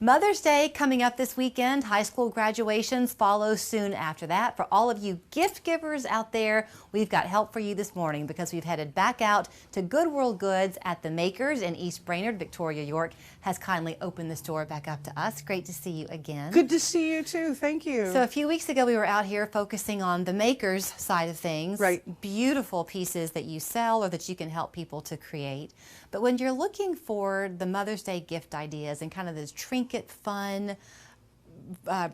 Mother's Day coming up this weekend. High school graduations follow soon after that. For all of you gift givers out there, we've got help for you this morning because we've headed back out to GoodWorldGoods at the Makers in East Brainerd. Victoria York has kindly opened the store back up to us. Great to see you again. Good to see you too. Thank you. So a few weeks ago we were out here focusing on the Makers side of things. Right. Beautiful pieces that you sell or that you can help people to create. But when you're looking for the Mother's Day gift ideas and kind of those trinket fun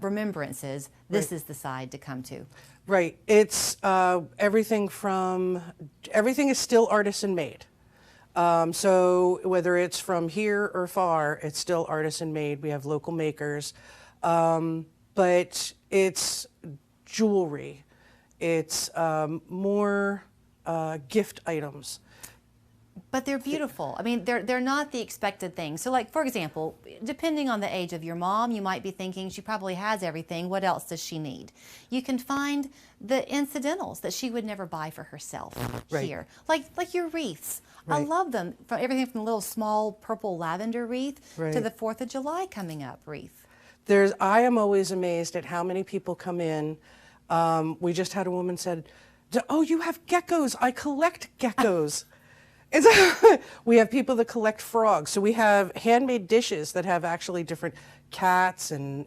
remembrances, this is the side to come to. Right. It's everything is still artisan made. So whether it's from here or far, it's still artisan made. We have local makers, but it's jewelry. It's more gift items. But they're beautiful. I mean, they're not the expected thing. So like, for example, depending on the age of your mom, you might be thinking she probably has everything. What else does she need? You can find the incidentals that she would never buy for herself here. Like your wreaths. I love them. From everything from the little small purple lavender wreath to the 4th of July coming up wreath. I am always amazed at how many people come in. We just had a woman said, "Oh, you have geckos. I collect geckos." We have people that collect frogs. So we have handmade dishes that have actually different cats and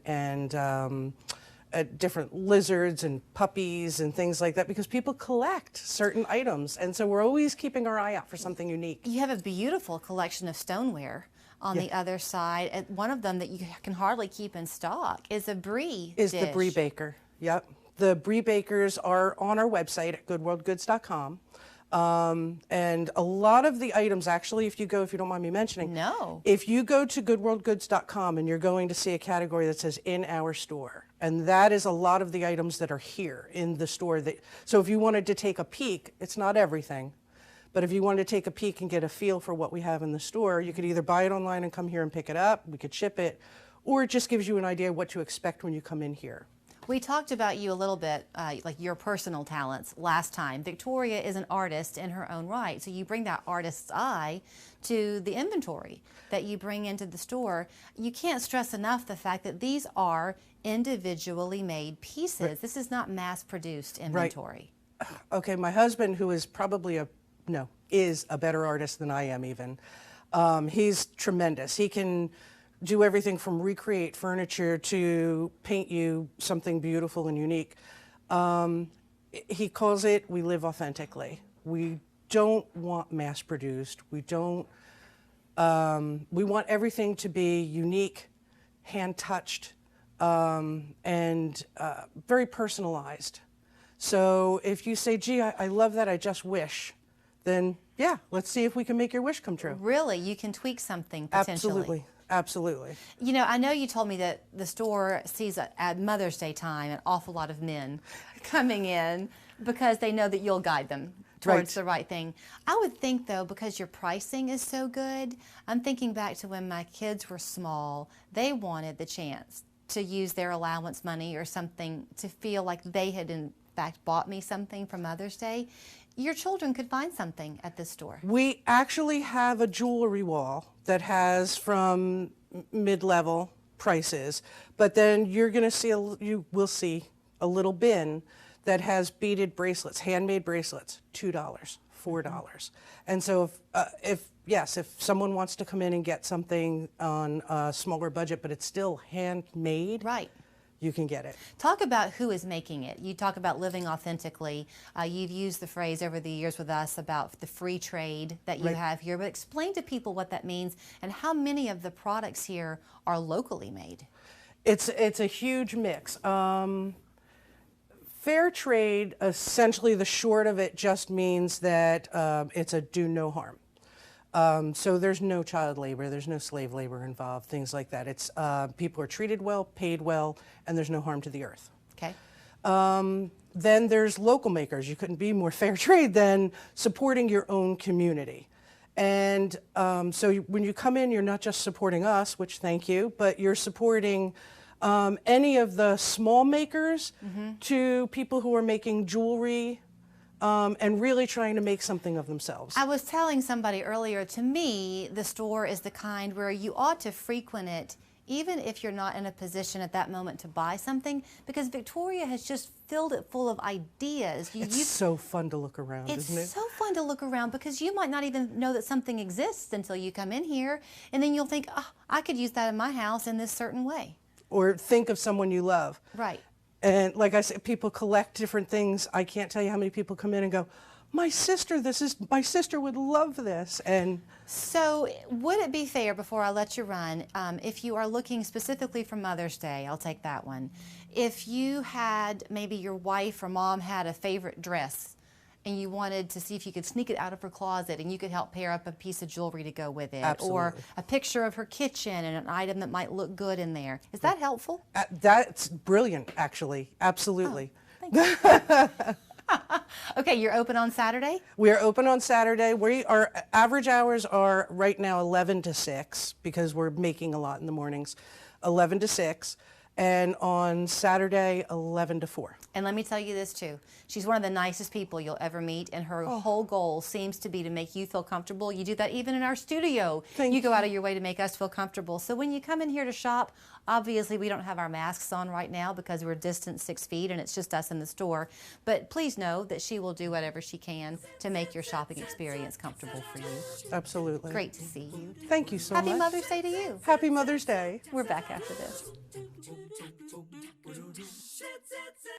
different lizards and puppies and things like that because people collect certain items. And so we're always keeping our eye out for something unique. You have a beautiful collection of stoneware on the other side. And one of them that you can hardly keep in stock is a brie dish. The brie baker. Yep. The brie bakers are on our website at GoodWorldGoods.com. And a lot of the items, actually, if you don't mind me mentioning, if you go to GoodWorldGoods.com and you're going to see a category that says in our store, and that is a lot of the items that are here in the store. So if you wanted to take a peek, it's not everything, but if you wanted to take a peek and get a feel for what we have in the store, you could either buy it online and come here and pick it up, we could ship it, or it just gives you an idea of what to expect when you come in here. We talked about you a little bit, like your personal talents last time. Victoria is an artist in her own right, so you bring that artist's eye to the inventory that you bring into the store. You can't stress enough the fact that these are individually made pieces. This is not mass-produced inventory. Okay, my husband, who is probably is a better artist than I am even, he's tremendous. He can do everything from recreate furniture to paint you something beautiful and unique. He calls it, we live authentically. We don't want mass produced. We don't, we want everything to be unique, hand touched, and very personalized. So if you say, gee, I love that, I just wish, then yeah, let's see if we can make your wish come true. Really? You can tweak something potentially. Absolutely. Absolutely. You know, I know you told me that the store sees at Mother's Day time an awful lot of men coming in because they know that you'll guide them towards the right thing. I would think, though, because your pricing is so good, I'm thinking back to when my kids were small, they wanted the chance to use their allowance money or something to feel like they had, in fact, bought me something for Mother's Day. Your children could find something at this store. We actually have a jewelry wall that has from mid-level prices, but then you're going to see, you will see a little bin that has beaded bracelets, handmade bracelets, $2, $4. And so if someone wants to come in and get something on a smaller budget, but it's still handmade, you can get it. Talk about who is making it. You talk about living authentically. You've used the phrase over the years with us about the free trade that you have here, but explain to people what that means and how many of the products here are locally made. It's a huge mix. Fair trade, essentially the short of it just means that it's a do no harm. So there's no child labor, there's no slave labor involved, things like that. It's people are treated well, paid well, and there's no harm to the earth. Okay. Then there's local makers. You couldn't be more fair trade than supporting your own community. And so when you come in, you're not just supporting us, which thank you, but you're supporting any of the small makers to people who are making jewelry, and really trying to make something of themselves. I was telling somebody earlier, to me, the store is the kind where you ought to frequent it even if you're not in a position at that moment to buy something, because Victoria has just filled it full of ideas. It's so fun to look around, isn't it? It's so fun to look around because you might not even know that something exists until you come in here, and then you'll think, oh, I could use that in my house in this certain way. Or think of someone you love. Right. And like I said, people collect different things. I can't tell you how many people come in and go, my sister would love this. And so would it be fair, before I let you run, if you are looking specifically for Mother's Day, I'll take that one. If you had, maybe your wife or mom had a favorite dress and you wanted to see if you could sneak it out of her closet and you could help pair up a piece of jewelry to go with it. Absolutely. Or a picture of her kitchen and an item that might look good in there. Is that helpful? That's brilliant, actually. Absolutely. Oh, thank you. Okay, you're open on Saturday? We are open on Saturday. Our average hours are right now 11 to 6 because we're making a lot in the mornings, 11 to 6. And on Saturday, 11 to 4. And let me tell you this too. She's one of the nicest people you'll ever meet, and her whole goal seems to be to make you feel comfortable. You do that even in our studio. You go out of your way to make us feel comfortable. So when you come in here to shop, obviously we don't have our masks on right now because we're distanced 6 feet and it's just us in the store. But please know that she will do whatever she can to make your shopping experience comfortable for you. Absolutely. Great to see you. Thank you so much. Happy Mother's Day to you. Happy Mother's Day. We're back after this.